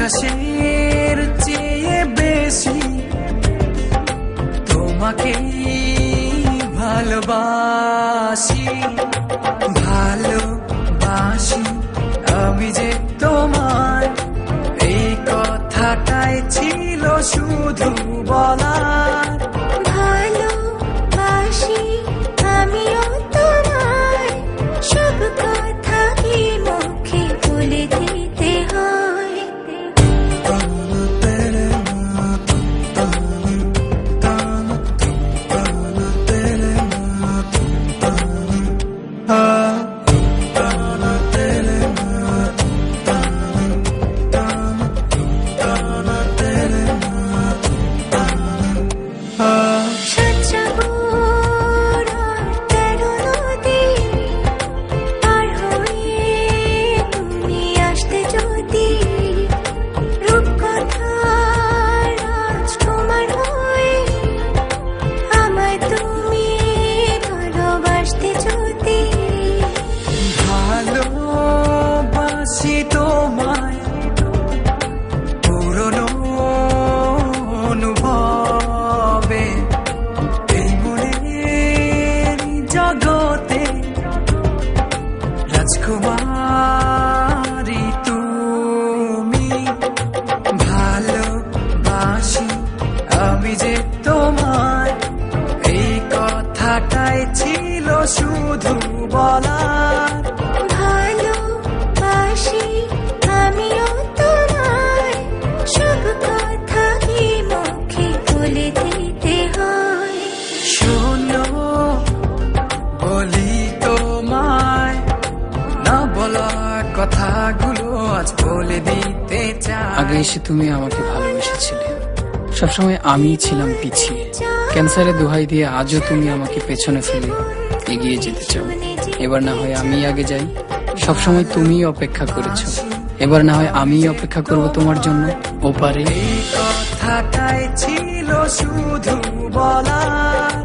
আকাশের চেয়ে বেশি তোমাকে ভালোবাসি, ভালোবাসি আমি যে তোমায়। এই কথাটাই ছিল শুধু বলার। ভালোবাসি আমিও তোমায়, সব কথা কি মুখে বলে দিতে হয়? ভালোবাসি তোমায় পুরনো অনুভবে, এই মনের জগতে রাজকুমারী তুমি। ভালোবাসি আমি যে তোমায়, এই কথাটাই ছিল শুধু বলার। ভালোবাসি আমিও তোমায়, সব কথা কি মুখে বলে দিতে হয়? শোনো বলি তোমায়, না বলা কথাগুলো আজ বলে দিতে চাই। আগে এসে তুমি আমাকে ভালোবেসেছিলে, সবসময় আমিই ছিলাম পিছিয়ে। ক্যান্সারে দোহাই দিয়ে আজও তুমি আমাকে পেছনে ফেলে এগিয়ে যেতে চাও। এবার না হয় আমি আগে যাই। সবসময় তুমিই অপেক্ষা করেছো, এবার না হয় আমিই অপেক্ষা করব তোমার জন্য ওপারে। এই কথাটাই ছিল শুধু বলার।